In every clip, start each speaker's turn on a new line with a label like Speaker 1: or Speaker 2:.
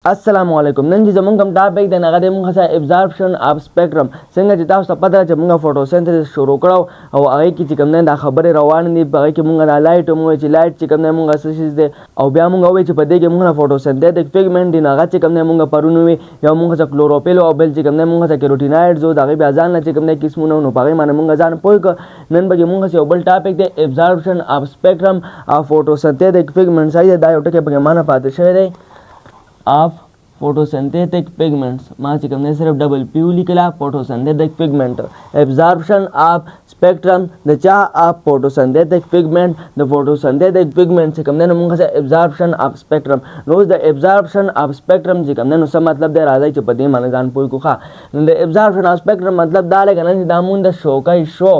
Speaker 1: अस्सलामुअलैकुम नन जी जमंग कम टॉपिक दे नगदे मुंग हसा एब्जॉर्प्शन ऑफ स्पेक्ट्रम संग जिता पता च मुंग फोटोसिंथेसिस शुरू करो او هغه کی چې کوم نه دا خبره روان دي هغه کی مونږه د لایټ مو چې لایټ چې کوم نه مونږه اساس دي او بیا مونږ وای چې په دې کې مونږه فوټوسنتیټک پیګمنټ دی هغه چې کوم نه مونږه پرونو وي یا مونږه چې کلوروفیل او بل چې کوم نه مونږه کیروټینایډز او دغه بیا ځان چې کوم نه قسمونه نو پغه معنی مونږه ځان پوي نن به مونږه یو بل ټاپک دی ابزورپشن اف سپیکټرم اف فوټوسنتیټک پیګمنټ سایه دا یو ټکی په معنا پاتې شوی دی اف photosynthetic pigments ما چې کوم نه صرف ډبل پی لیکلا photosynthetic pigment absorption of spectrum د چا of photosynthetic pigment د photosynthetic pigment چې کوم نه موږ absorption of spectrum نو د absorption of spectrum چې کوم نه څه مطلب دی راځي چې په دې باندې ځان پوي کوخه نو د absorption of spectrum مطلب دا لګنه چې دا مونږ د شوکای شو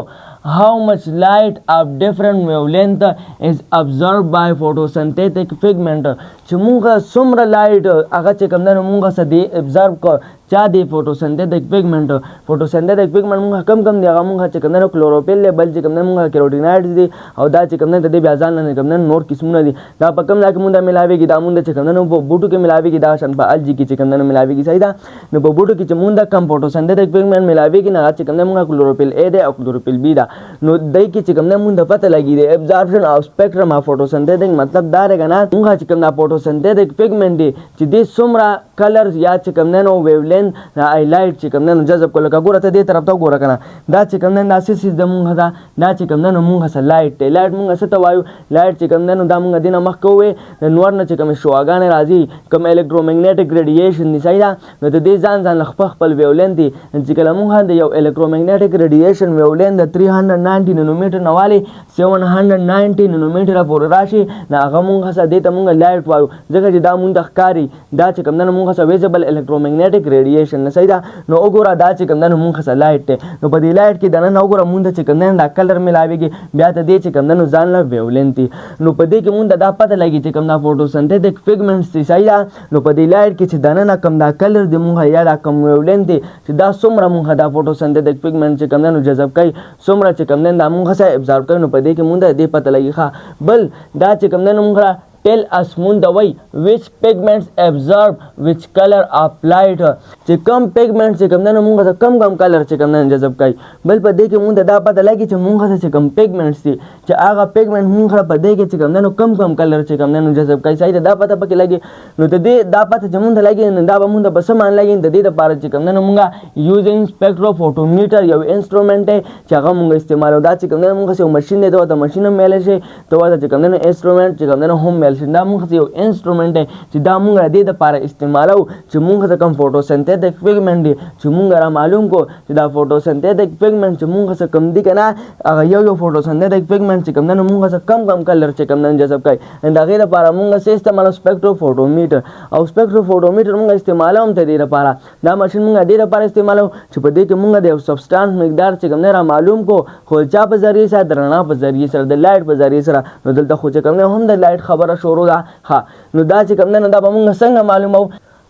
Speaker 1: how much light of different wavelength is absorbed by photosynthetic pigment چې موږ څومره لایټ هغه چې کوم نه موږ سدي ابزورب کو چا دی فوټوسنتیټک پیګمنټ موږ کم دی هغه موږ چې کوم نه کلوروفیل بل چې کوم نه موږ کیروټینایډز دي او دا چې کوم نه د بیا ځان نه کوم نه نور قسمونه دي دا په کوم ځای کې موږ ملاويږي دا موږ چې کوم نه په بوټو کې ملاويږي دا شان په الجی کې چې کوم نه ملاويږي صحیح ده نو په بوټو کې چې موږ کم فوټوسنتیټک پیګمنټ ملاويږي نه چې کوم نه موږ کلوروفیل اے دی او کلوروفیل بی دا نو دای کې چې کوم نه موږ پته لګی دی ابزورپشن او سپیکټرم اف فوټوسنتیټک مطلب دا رګنا موږ چې کوم نه فوټوسنتیټک پیګمنټ دی چې د څومره کلرز یا چې کوم نه ویولین ای لایټ چې کوم نه جذب کول کا ګوره ته دې طرف ته ګوره کنه دا چې کوم نه اساس د مونږه دا چې کوم نه مونږه سره لایټ مونږه څه ته وایو لایټ چې کوم نه دا مونږه دینه مخ کوې د نور نه چې کوم شواګان راځي کوم الکترومغنیټک ریډیشن دی صحیح ده نو د دې ځان خپل ویولین دی چې کله مونږه د یو الکترومغنیټک ریډیشن ویولین د 390 نانومیټر نواله 790 نانومیټر پورې راشي دا هغه مونږه سره دې ته مونږه لایټ وایو ځکه چې دا مونږ ښکاری دا چې کوم نه مونږه سره ویزیبل الکترومغنیټک ریډیشن صحیح ده نو وګوره دا چې کوم نه مونږه سره لایټ دی نو په دې لایټ کې دا نه وګوره مونږ چې کوم نه دا کلر ملاويږي بیا ته دې چې کوم نه ځان له ویولین دی نو په دې کې مونږ دا پته لګي چې کوم نه فوټوسنتیټک پیګمنټس دي صحیح ده نو په دې لایټ کې چې دا نه کم دا کلر دی مونږه یا دا کم ویولین دی چې دا څومره مونږه دا فوټوسنتیټک پیګمنټ چې کوم نه جذب کوي څومره چې کوم نه دا مونږه سره ابزورب کوي نو په دې کې مونږ دې پته لګي ښه بل دا چې کوم نه مونږه tell us moon the way which pigments absorb which color of light چې کم پیګمنټ چې کوم نه مونږه کم کلر چې کوم نه جذب کوي بل په دې کې مونږ دا پته لګي چې مونږه چې کم پیګمنټس دي چې هغه پیګمنټ مونږه په دې کې چې کوم نه کم کلر چې کوم نه جذب کوي صحیح دا پته پکې لګي نو ته دې دا پته چې مونږ لګي نو دا به مونږ په سمان لګي د دې لپاره چې کوم نه مونږه یوزینګ سپیکټروفوټومیټر یو انسټرومنټ دی چې هغه مونږ استعمالو دا چې کوم نه مونږه یو ماشين دی دا ماشين مېل شي دا چې کوم نه انسټرومنټ چې کوم نه هم مېل شي دا مونږ یو انسټرومنټ دی چې دا مونږ د دې لپاره استعمالو چې مونږ ته کوم فوټوسنتیټک پیګمنټ دی چې مونږ را معلوم کو چې دا فوټوسنتیټک پیګمنټ چې مونږ څخه کم دي کنه هغه یو فوټوسنتیټک پیګمنټ چې کوم نه مونږ څخه کم کلر چې کوم نه جذب کوي دا غیر لپاره مونږ سه استعمالو سپیکټروفوټومیټر او سپیکټروفوټومیټر مونږ استعمالو هم ته دې لپاره دا ماشين مونږ دې لپاره استعمالو چې په دې کې مونږ د یو سبسټانس مقدار چې کوم نه را معلوم کو خو چا په ذریعہ سره درنا په ذریعہ سره د لایټ په ذریعہ سره نو دلته خو چې کوم نه هم د لایټ خبره شروع ده ها نو دا چې کوم نه دا به مونږ څنګه معلومو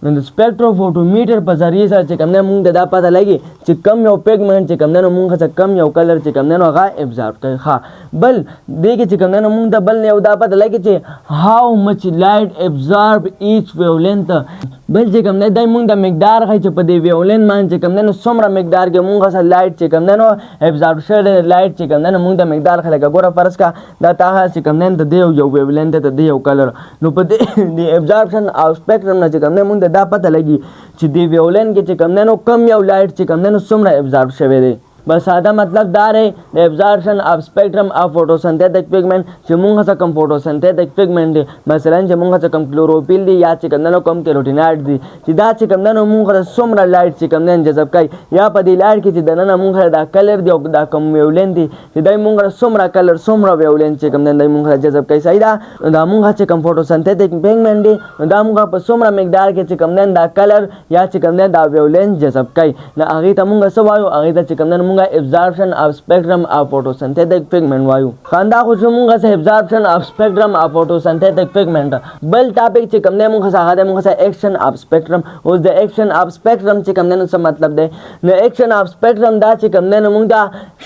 Speaker 1: نو د سپیکټروفوټومیټر په ذریعہ سره چې کوم نه مونږ دا پته لګي چې کم یو پیګمنټ چې کوم نه مونږ څخه کم یو کلر چې کوم نه هغه ابزورب کوي ها بل دې کې چې کوم نه مونږ د بل یو دا پته لګي چې how much light absorb each wavelength بل چې کوم نه دای مونږ د مقدار غي چې په دې ویولین باندې چې کوم نه څومره مقدار کې مونږ سره لایټ چې کوم نه ابزورب شوی لایټ چې کوم نه مونږ د مقدار خلک ګوره فرض کا دا تاسو چې کوم نه د یو ویولین ته د یو کلر نو په دې ابزورپشن او سپیکټرم نه چې کوم نه مونږ دا پته لګي چې دی ویولین کې چې کوم نه کم یو لایټ چې کوم نه څومره ابزورب شوی دی بس ساده مطلب دا دی د ابزورپشن اف سپیکټرم اف فوټوسنتیټک پیګمنټ چې مونږ څخه کم فوټوسنتیټک پیګمنټ دی مثلا چې مونږ څخه کم کلوروفیل دی یا چې کوم نه کم کیروټینایډ دی چې دا چې کوم نه مونږ څومره لایټ چې کوم نه جذب کوي یا په دې لایټ کې چې د نه مونږ دا کلر دی او دا کم ویولین دی چې دای مونږ څومره کلر څومره ویولین چې کوم نه مونږ جذب کوي صحیح دا مونږ چې کم فوټوسنتیټک پیګمنټ دی دا مونږ په څومره مقدار کې چې کوم نه دا کلر یا چې کوم نه دا ویولین جذب کوي نه هغه ته مونږ څه وایو هغه ته چې کوم نه absorption of spectrum of photosynthetic pigment وایو خندا خو مونږه سه absorption of spectrum of photosynthetic pigment بل ټاپک چې کوم نه مونږه سره دا مونږه سه action of spectrum اوس د action of spectrum چې کوم نه څه مطلب دی نو action of spectrum دا چې کوم نه مونږ دا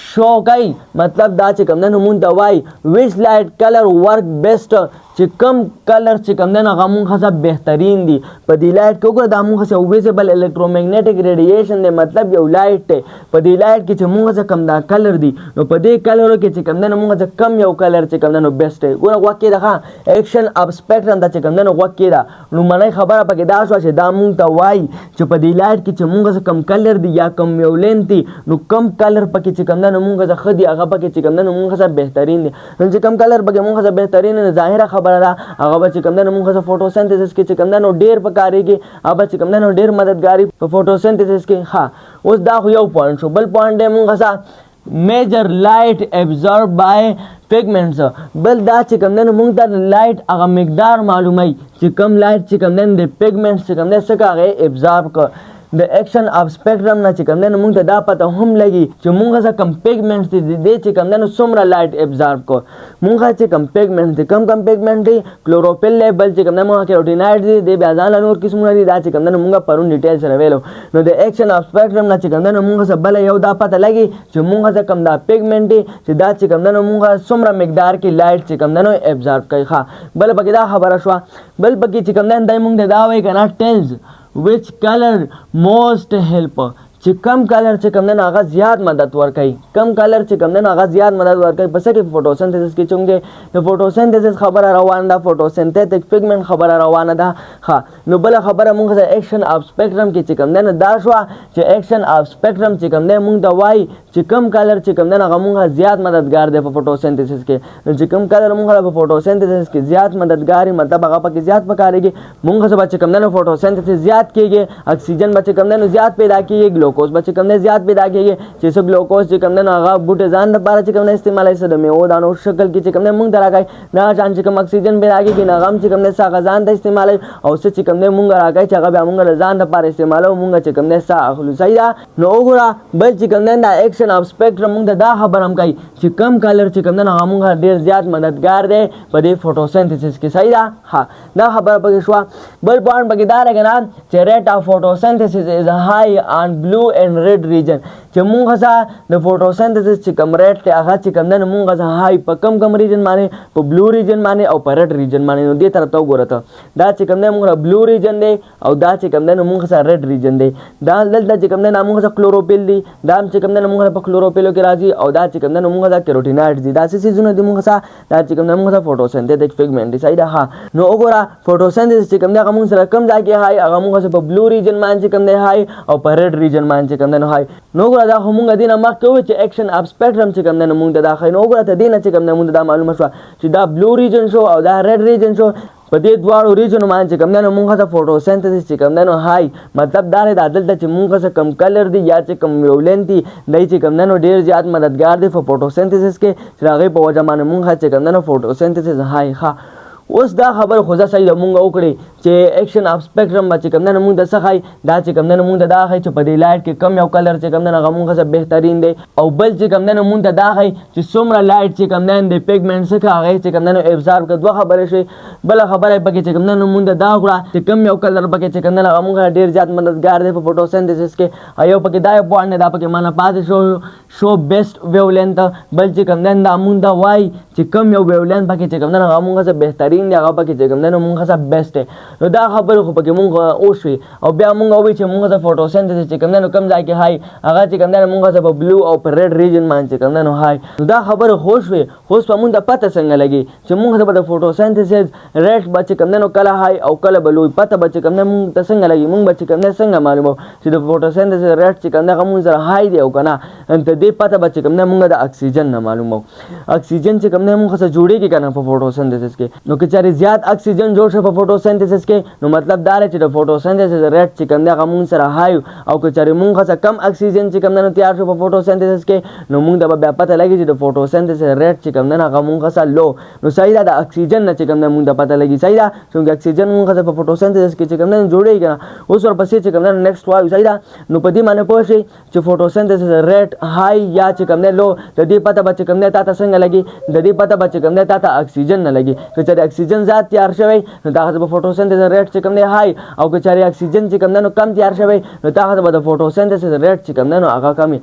Speaker 1: شو کوي مطلب دا چې کوم نه مونږ دا وای which light color work best چې کم کلر چې کوم دی نو هغه مونږ څخه بهترین دي په دې لایټ کې وګوره دا مونږ څخه ویزیبل الکترومیګنیټک ریډیشن دی مطلب یو لایټ دی په دې لایټ کې چې مونږ څخه کم دا کلر دی نو په دې کلرو کې چې کوم دی نو مونږ څخه کم یو کلر چې کوم دی نو بیسټ دی ګوره غوږ کې ده ایکشن اف سپیکټرم دا چې کوم دی نو غوږ کې ده لومړنۍ خبره پکې دا شوه چې دا مونږ ته وایي چې په دې لایټ کې چې مونږ څخه کم کلر دی یا کم ویولینت دی نو کم کلر پکې چې کوم دی نو مونږ څخه ښه دي هغه پکې چې کوم دی نو مونږ څخه بهترین دی نو چې کم کلر پکې مونږ څخه بهترین دی ظاهره خبره ده هغه به چې کوم دی نو مونږ څخه فوټوسنتھیسس کې چې کوم دی نو ډېر پکارېږي هغه چې کوم دی نو ډېر مددګاري په فوټوسنتھیسس کې ها اوس دا خو یو پوینټ شو بل پوینټ دی مونږ څخه میجر لایټ ابزورب بای پigments بل دا چې کوم دی نو مونږ ته لایټ هغه مقدار معلوموي چې کم لایټ چې کوم دی د پigments چې کوم دی څه هغه ابزورب کړ د ایکشن اف سپیکټرم نه چې کوم دی نو مونږ ته دا پته هم لګي چې مونږ څخه کم پigments دي دې چې کوم دی نو څومره لایټ ابزورب کړ مونږ چې کم پigments دي کم پigments دي کلوروفیل لیبل چې کوم دی مونږ کیروټینایډ دي د بیا ځان نور قسمونه دي دا چې کوم دی نو مونږ پرون ډیټیل سره ویلو نو د ایکشن اف سپیکټرم نه چې کوم دی نو مونږ څخه بل یو دا پته لګي چې مونږ څخه کم دا پigment دي چې دا چې کوم دی نو مونږ څومره مقدار کې لایټ چې کوم دی نو ابزورب کوي ښه بل پکې دا خبره شوه بل پکې چې کوم دی مونږ ته دا وایي که نه ټیلز which color most help چې کم کلر چې کوم دی نو هغه زیات مدد ورکوي کم کلر چې کوم دی نو هغه زیات مدد ورکوي په څه کې فوټوسنتھیسس کې چونکې د فوټوسنتھیسس خبره روانه ده فوټوسنتھیټک پigment خبره روانه ده ښه نو بله خبره مونږ ته ایکشن اف سپیکټرم کې چې کوم دی نو دا شوه چې ایکشن اف سپیکټرم چې کوم دی مونږ ته وایي چې کم کلر چې کوم دی نو هغه مونږ زیات مددګار دی په فوټوسنتھیسس کې نو چې کم کلر مونږ په فوټوسنتھیسس کې زیات مددګار مطلب هغه پکې زیات پکارېږي مونږ څه چې کوم دی نو فوټوسنتھیسس زیات کېږي اکسیجن به چې کوم دی نو زیات پیدا کېږي ګلوکوز به چې کوم دی زیات پیدا کېږي چې څه ګلوکوز چې کوم دی نو هغه بوټي ځان لپاره چې کوم دی استعمالوي څه د میوو دانو شکل کې چې کوم دی مونږ ته راکوي دا شان چې کوم اکسیجن پیدا کېږي نو هغه هم چې کوم دی څه هغه ځان ته استعمالوي او څه چې کوم دی مونږ راکوي چې هغه بیا مونږ د ځان لپاره استعمالوو مونږ چې کوم دی څه اخلو صحیح ده نو وګوره بل چې کوم دی دا ایکشن اف سپیکټرم مونږ ته دا خبره هم کوي چې کم کلر چې کوم دی نو هغه مونږ ډېر زیات مددګار دی په دې فوټوسنتھیسس کې صحیح ده ها دا خبره پکې شوه بل پوینټ پکې دا دی که نه چې ریټ اف فوټوسنتھیسس از هائی آن بلو اینڈ ریډ ریجن چې مونږ څه د فوټوسنتھیسس چې کوم ریټ دی هغه چې کوم دی نو مونږ څه هائی په کم ریجن باندې په بلو ریجن باندې او په ریډ ریجن باندې نو دې طرف ته وګوره ته دا چې کوم دی مونږ بلو ریجن دی او دا چې کوم دی نو مونږ څه ریډ ریجن دی دا دلته چې کوم دی نو مونږ څه کلوروفیل دی دا هم چې کوم دی نو مونږ په کلوروفیلو کې راځي او دا چې کوم دی نو مونږ څه کیروټینایډ دي دا څه څیزونه دي مونږ څه دا چې کوم دی مونږ څه فوټوسنتھیټک پigment دی صحیح ده ها نو وګوره فوټوسنتھیسس چې کوم دی هغه مونږ سره کم ځای کې هائی هغه مونږ په بلو ریجن باندې کوم دی هائی او په ریډ ریجن باندې کوم دی نو هائی نو وګوره دا خو مونږ دینه مخکې وویل چې ایکشن اف سپیکټرم چې کوم دی نو مونږ ته دا ښایي نو وګوره ته دینه چې کوم دی مونږ ته دا معلومه شوه چې دا بلو ریجن شو او دا ریډ ریجن شو په دې دواړو ریجنو باندې چې کوم دی نو مونږ ته فوټوسنتھیسس چې کوم دی نو هائی مطلب دا دی دا دلته چې مونږ څه کم کلر دی یا چې کم ویولینت دی دی چې کوم دی نو ډېر زیات مددګار دی په فوټوسنتھیسس کې چې د هغې په وجه باندې مونږ چې کوم دی نو فوټوسنتھیسس هائی ښه اوس دا خبره خو زه صحیح ده مونږ وکړې چې ایکشن اف سپیکټرم به چې کوم دی نو مونږ ته څه ښایي دا چې کوم دی نو مونږ ته دا ښایي چې په دې لایټ کې کم یو کلر چې کوم دی نو هغه مونږ څه بهترین دی او بل چې کوم دی نو مونږ ته دا ښایي چې څومره لایټ چې کوم دی د پigment څخه هغې چې کوم دی نو ابزارب کړه دوه خبرې شوې بله خبره یې پکې چې کوم دی نو مونږ ته دا وکړه چې کم یو کلر پکې چې کوم دی نو هغه مونږ ډېر زیات مددګار دی په فوټوسنتھیسس کې او یو پکې دا یو پوینټ دی دا پکې مانه پاتې شو بیسټ ویولینت بل چې کوم دی دا مونږ ته وایي چې کم یو ویولینت پکې چې کوم دی نو هغه مونږ څه بهترین دی هغه پکې چې کوم دی نو مونږ څه بیسټ دی نو دا خبرې خو پکې مونږ وشوې او بیا مونږ ووایو چې مونږ څه فوټوسنتھیسس چې کوم دی نو کم ځای کې هائی هغه چې کوم دی نو مونږ څه په بلو او په ریډ ریجن باندې چې کوم دی نو هائی نو دا خبره خو شوې خو اوس به مونږ ته پته څنګه لګي چې مونږ ته به د فوټوسنتھیسس ریټ به چې کوم دی نو کله هائی او کله به لو پته به چې کوم دی مونږ ته څنګه لګي مونږ به چې کوم دی څنګه معلومو چې د فوټوسنتھیسس ریټ چې کوم دی هغه مونږ سره هائی دی او که نه ته دې پته به چې کوم دی مونږ د اکسیجن نه معلومو اکسیجن چې کوم دی مونږ سره جوړېږي که نه په فوټوسنتھیسس کې نو که چېرې زیات اکسیجن جوړ شي په فوټوسنتھیسس کې نو مطلب دا دی چې د فوټوسنتھیسس ریټ چې کوم دی هغه مونږ سره هائی او که چېرې مونږ څخه کم اکسیجن چې کوم دی نو تیار شو په فوټوسنتھیسس کې نو مونږ ته به بیا پته لګي چې د فوټوسنتھیسس ریټ چې کوم دی نو هغه مونږ سره لو نو صحیح ده د اکسیجن نه چې کوم دی مونږ ته پته لګي صحیح ده چونکې اکسیجن مونږ سره په فوټوسنتھیسس کې چې کوم دی جوړېږي که نه اوس ورپسې چې کوم دی نیکسټ وایو صحیح ده نو په دې باندې پوه شئ چې فوټوسنتھیسس ریټ هائی یا چې کوم دی لو د دې پته به چې کوم دی تا ته څنګه لګي د دې پته به چې کوم دی تا ته اکسیجن نه لګي که چېرې اکسیجن زیات تیار شوی نو دغه به فوټوسنتز ریټ چې کوم دی های او که چېرې اکسیجن چې کوم دی نو کم تیار شوی نو دغه به د فوټوسنتز ریټ چې کوم دی نو هغه کم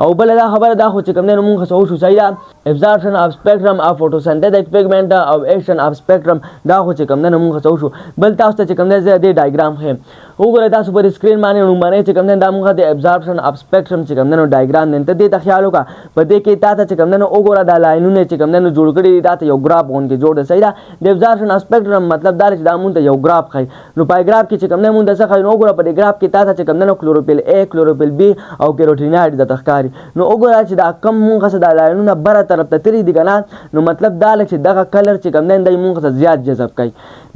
Speaker 1: او بل دا خبره دا خو چې کوم دی نو مونږ څه وشو صحیح ده ابزارپشن اف سپیکټرم اف فوټوسنتیټک پیګمنټ او ایکشن اف سپیکټرم دا خو چې کوم دی نو مونږ څه وشو بل تاسو ته چې کوم دی د ډایګرام خیم وګورئ تاسو پر سکرین باندې لومړی چې کوم دی دا مونږ د ابزارپشن اف سپیکټرم چې کوم دی نو ډایګرام دی ته دې ته خیال وکړه په دې کې تا ته چې کوم دی نو وګوره دا لاینونه چې کوم دی نو جوړ کړي دا ته یو ګراف غونډې جوړ دی صحیح ده د ابزارپشن اف سپیکټرم مطلب دا چې دا مونږ ته یو ګراف ښایي نو په ګراف کې چې کوم دی مونږ څه ښایي نو وګوره په دې ګراف کې تا ته چې کوم دی نو کلوروفیل ا کلوروفیل بی او کیروټینایډ درته ښکاري نو وګوره چې دا کم مونږ څه دا لاینونه بره طرف ته تللي دي که نه نو مطلب دا چې دغه کلر چې کوم دی دی مونږ څه زیات جذب کوي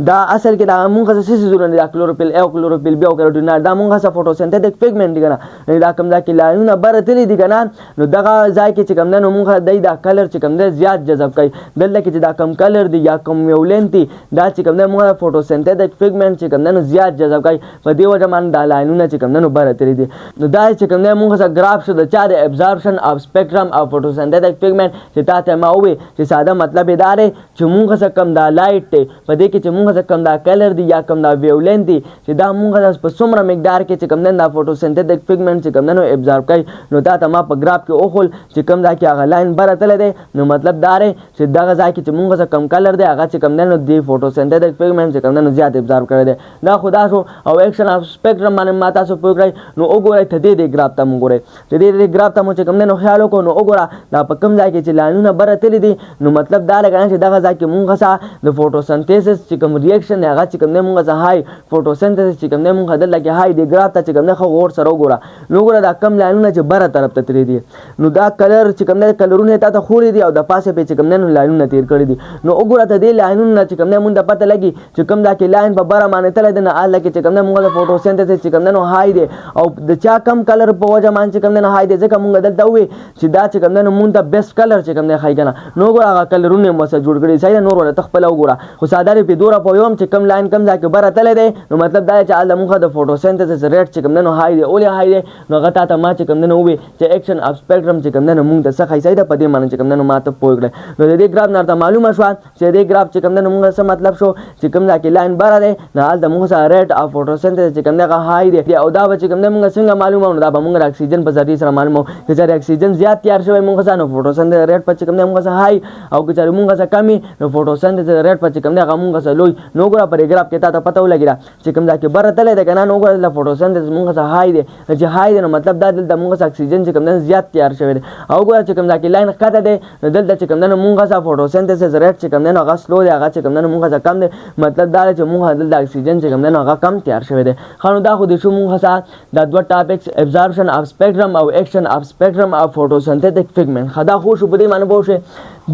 Speaker 1: دا اصل کې دا مونږ څه څیزونه دي دا کلوروفیل ا او کلوروفیل بی او کیروټینایډ دا مونږ څه فوټوسنتیټک پیګمنټ دي که نه دا کوم ځای کې لاینونه بره تللي دي که نه نو دغه ځای کې چې کوم دی نو مونږ دی دا کلر چې کوم دی زیات جذب کوي دلته کې چې دا کم کلر دی یا کم ویولینت دي دا چې کوم دی مونږ فوټوسنتیټک پیګمنټ چې کوم دی نو زیات جذب کوي په دې وجه باندې دا لاینونه چې کوم دی نو بره تللي دي نو دا چې کوم دی مونږ څه ګراف شو د چا د ابزارپشن اف سپیکټرم او فوټوسنتیټک پیګمنټ چې تا ته ما وویل چې ساده مطلب یې دا دی چې مونږ څه کم دا لایټ دی په دې کې چې مونږ څه کم دا کلر دی یا کم دا ویولینت دی چې دا مونږ په څومره مقدار کې چې کوم دی دا فوټوسنتیټک پیګمنټ چې کوم دی نو ابزارب کوي نو تا ته ما په ګراف کې وښول چې کوم ځای کې هغه لاین بره تللی دی نو مطلب دا دی چې دغه ځای کې چې مونږ څه کم کلر دی هغه چې کوم دی نو د فوټوسنتیټک پیګمنټ چې کوم دی نو زیات ابزارب کړی دی دا خو دا شو او ایکشن اف سپیکټرم باندې ما تاسو پوه کړئ نو وګورئ ته دې ګراف ته مو ګورئ چې دې ګراف ته مو چې کوم دی نو خیال وکړو نو وګوره دا په کوم ځای کې چې لاینونه بره تللي دي نو مطلب دا دی چې دغه ځای کې مونږ څه د فوټوسنتیسس چې کوم ریاکشن دی هغه چې کوم دی مونږ څه های فوټوسنتیسس چې کوم دی مونږ دلته کې های دې ګراف ته چې کوم دی خو غور سره وګوره نو وګوره دا کم لاینونه چې بره طرف ته تللي دي نو دا کلر چې کوم دی کلرونه تا ته خوړي دي او د پاسه پې چې کوم دی نو لاینونه تیر کړي دي نو وګوره ته دې لاینونه چې کوم دی مونږ ته پته لګي چې کوم دا کې لاین په بره باندې تللی دی نه هلته کې چې کوم دی مونږ د فوټوسنتیسس چې کوم دی نو های دی او د چا کم کلر په وجه باندې چې کوم دی نو های دی ځکه مونږ دلته ووایي چې دا چې کوم دی نو مونږ ته بیسټ کلر چې کوم دی ښایي که نه نو وګوره هغه کلرونه یې مسه جوړ کړي صحیح ده نور ورته خپله وګوره خو ساده دې پې دوره پوهېږم چې کوم لاین کوم ځای کې بره تللی دی نو مطلب دا دی چې هلته مونږ د فوټوسنتیسس ریټ چې کوم دی نو های دی ولې های دی نو هغه تا ته ما چې کوم دی نو ووایي چې ایکشن اف سپیکټرم چې کوم دی نو مونږ ته څه ښایي صحیح ده په دې باندې چې کوم دی نو ما ته پوه کړی نو د دې ګراف نه ورته معلومه شوه چې دې ګراف چې کوم دی نو مونږ څه مطلب شو چې کوم ځای کې لاین بره دی نو هلته مونږ څه ریټ اف فوټوسنتیسس چې کوم دی هغه های دی او دا به چې کوم دی مونږ څنګه معلومه نو دا به مونږ د اکسیجن په ذریعې سره معلومه که چېرې اکسیجن زیات تیار شوی مونږ څه نو فوټوسنتیسس ریټ په چې کوم دی مونږ څه های او که چېرې مونږ څه کم نو فوټوسنتیسس ریټ په چې کوم دی هغه مونږ څه لوی نو وګوره په دې ګراف کې تا ته پته ولګېده چې کوم ځای کې بره تللی دی که نه نو وګوره دلته فوټوسنتیسس مونږ څه های دی چې های دی نو مطلب دا دلته مونږ څه اکسیجن چې کوم دی زیات تیار شوی دی او وګوره چې کوم ځای کې لاین ښکته دی نو دلته چې کوم دی نو مونږ څه فوټوسنتیسس ریټ چې کوم دی نو هغه سلو دی هغه چې کوم دی نو مونږ څه کم دی مطلب دا دی چې مونږ دلته اکسیجن چې کوم دی نو هغه کم تیار شوی دی ښه نو دا خو دې شو مونږ څه دا دوه ټاپکس ابزارپشن اف سپیکټرم او ایکشن اف سپیکټرم اف فوټوسنتیټک پیګمنټ ښه دا خو شو په دې باندې پوه شئ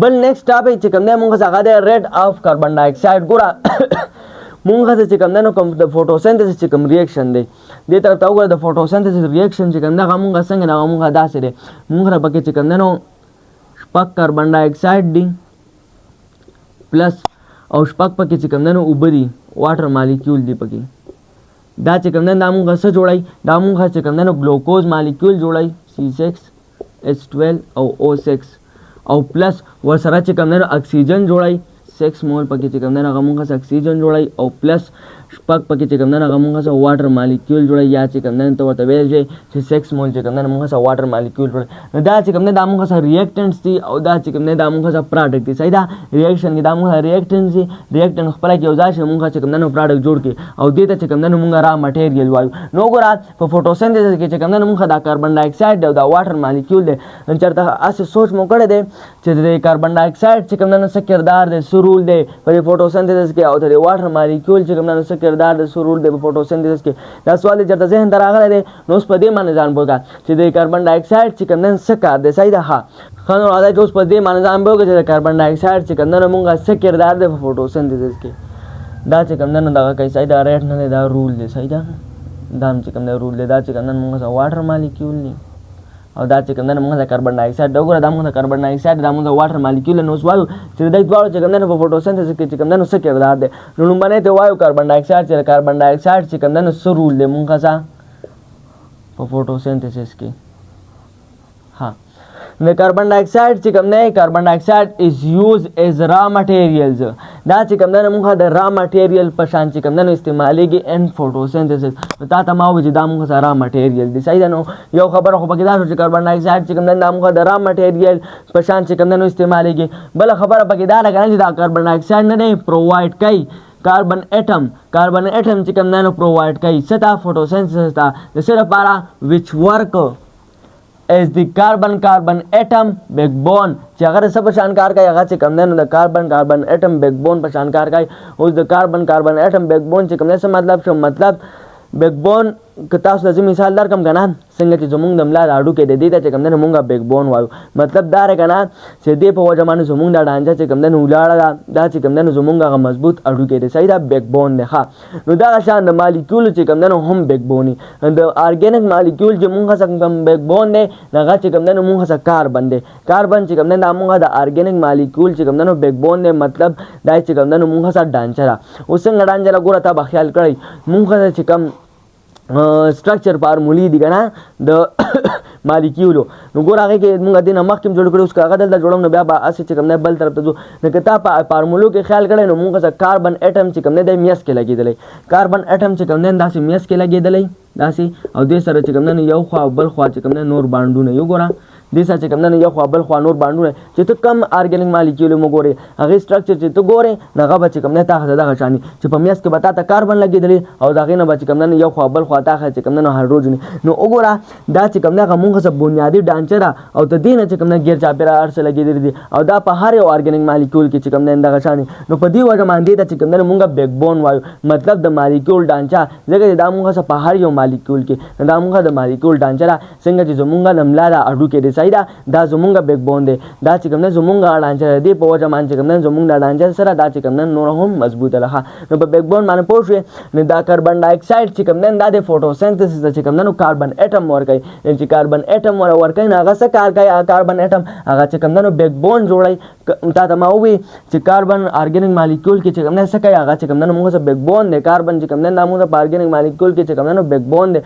Speaker 1: بل نیکسټ ټاپک چې کوم دی مونږ څه هغه دی ریټ اف کاربن ډای اکسایډ ګوره مونږ څه چې کوم دی نو کوم د فوټوسنتیسس چې کوم ریاکشن دی دې طرف ته وګوره د فوټوسنتیسس ریاکشن چې کوم دی هغه مونږ څنګه دی هغه مونږ داسې دی مونږ را پکې چې کوم دی نو شپږ کاربن ډای اکسایډ دي پلس او شپږ پکې چې کوم دی نو اوبه دي واټر مالیکیول دي پکې دا چې کوم دی دا مونږ څه جوړوي دا مونږ چې کوم دی نو ګلوکوز مالیکیول جوړوي C6H12 او O6 او پلس ورسره چې کوم دی نو اکسیجن جوړوي 6 مول پکې چې کوم دی نو هغه مونږ اکسیجن جوړوي او پلس شپږ پکې چې کوم دی نو هغه مونږ واټر مالیکیول جوړوي یا چې کوم دی نو ته ورته ویلی شئ چې 6 مول چې کوم دی نو مونږ واټر مالیکیول جوړوي نو دا چې کوم دی دا مونږ ریاکټنټس دي او دا چې کوم دی دا مونږ پراډکټ دي صحیح ده ریاکشن کې دا مونږ ریاکټنټس دي ریاکټنټ خپله کې یو ځای شي مونږ چې کوم دی نو پراډکټ جوړ کړي او دې ته چې کوم دی نو مونږ را مټیریل وایو نو وګوره په فوټوسنتیسس کې چې کوم دی نو مونږ دا کاربن ډای اکسایډ دی او دا واټر مالیکیول دی نو چېرته هسې سوچ مو کړی دی چې د کاربن ډای اکسایډ چې کوم دی نو څه کردار دی څه رول دی په دې فوټوسنتیسس کې او د واټر مالیکیول چې کوم دی نو څه کردار دی څه رول دی په فوټوسنتیسس کې دا سوال چېرته ذهن ته راغلی دی نو اوس په دې باندې ځان پوه کړه چې د کاربن ډای اکسایډ چې کوم دی څه کار دی صحیح ده ښه ښه نو راځئ چې اوس په دې باندې ځان پوه کړه چې د کاربن ډای اکسایډ چې کوم دی نو مونږ څه کردار دی په فوټوسنتیسس کې دا چې کوم دی نو دغه کوي صحیح ده ریټ نه دی دا رول دی صحیح ده دا هم چې کوم دی رول دی دا چې کوم دی مونږ واټر مالیکیول دی او دا چې کوم دی مونږ کاربن ډای اکسایډ وګوره دا مونږ کاربن ډای اکسایډ دا مونږ واټر مالیکیول نو اوس وایو چې د دې دواړو چې کوم دی په فوټوسنتیسس کې چې کوم دی نو څه کردار دی نو لومړنی ته وایو کاربن ډای اکسایډ چې کاربن ډای اکسایډ چې کوم دی نو څه رول دی مونږ په فوټوسنتیسس کې ها د کاربن ډای اکساید چې کوم دی کاربن ډای اکساید از یوز از را مټیریلز دا چې کوم دی موږ د را مټیریل په شان چې کوم دی استعمالیږي ان فوټوسنتھسس تا ته ما وایي چې دا موږ سره را مټیریل دی صحیح ده نو یو خبره خو پکې دا شو چې کاربن ډای اکساید چې کوم دی دا موږ د را مټیریل په شان چې کوم دی استعمالیږي بل خبره پکې دا لګنه چې دا کاربن ډای اکساید نه دی پرووایډ کوي carbon atom چې کوم نه پرووایډ کوي ستا فوټوسنتھسس ته د سره لپاره وچ ورک از دی کاربن एटम بیکبون چې هغه سب په شان کار کوي هغه چې کوم نه د کاربن एटम بیکبون په شان کار کوي اوس د کاربن एटम بیکبون چې کوم نه څه مطلب شو مطلب بیکبون که تاسو لازم مثال درکم کنه څنګه چې زمونږ د ملا اډو کې د دې ته چې کوم نه مونږه بیکبون وایو مطلب دا رکنه چې دې په وجه باندې زمونږ د ډانچه چې کوم نه ولاړه دا چې کوم نه زمونږه مضبوط اډو کې دی صحیح دا بیکبون دی ښه نو دا شان د مالیکول چې کوم نه هم بیکبونی د ارګینیک مالیکول چې مونږه څنګه بیکبون دی هغه چې کوم نه مونږه کاربن دی کاربن چې کوم نه مونږه د ارګینیک مالیکول چې کوم نه بیکبون دی مطلب دا چې کوم نه مونږه سره ډانچه را اوس څنګه ډانچه ګوره تا به خیال کړئ مونږه چې کوم structure formulae the کنه د مالیکولو نو ګور هغه کې موږ دینه مخکې جوړ کړو اوس هغه دلته جوړوم نو بیا به اسې چې کوم نه بل طرف ته ځو نو کته په فارمولو کې خیال کړئ نو موږ څه کاربن اټم چې کوم نه د میس کې لګیدلې کاربن اټم چې کوم نه داسې میس کې لګیدلې داسې او دې سره چې کوم نه یو خوا بل خوا چې کوم نه نور باندونه یو ګورم دې سره چې کوم نه یو خوا بل خوا نور باندونه چې ته کم ارګینیک مالیکول مو ګوري هغه سټرکچر چې ته ګوري هغه به چې کوم نه تاخه دغه شانی چې په میس کې بتا ته کاربن لګیدلې او دغه نه به چې کوم نه یو خوا بل خوا تاخه چې کوم نه هایدروجن نو وګوره دا چې کوم نه موږ څه بنیادی ډانچه را او د دې نه چې کوم نه غیر چاپیره ارسه لګیدلې دي او دا په هر یو ارګینیک مالیکول کې چې کوم نه دغه شانی نو په دې وجه باندې چې کوم نه موږ بیکبون وایو مطلب د مالیکول ډانچه ځکه دا موږ څه په هر یو مالیکول کې دا موږ د مالیکول ډانچه را څنګه چې زمونږ لملا را اډو کې دی صحیح دا زمونږ بیکبون دی دا چې کوم نه زمونږ ډانچه دی په وجه باندې چې کوم نه زمونږ د ډانچه سره دا چې کوم نه نور هم مضبوطه لخه نو په بیکبون باندې پوه شئ نو دا کاربن ډای اکساید چې کوم نه دا د فوټوسنتھسس چې کوم نه کاربن اټم ورکوي چې کاربن اټم ورکوي نه هغه څه کار کوي کاربن اټم هغه چې کوم نه بیکبون جوړي تا ته ما وی چې کاربن ارګینیک مالیکول کې چې کوم نه څه کوي هغه چې کوم نه موږ بیکبون دی کاربن چې کوم نه موږ په ارګینیک مالیکول کې چې کوم نه بیکبون دی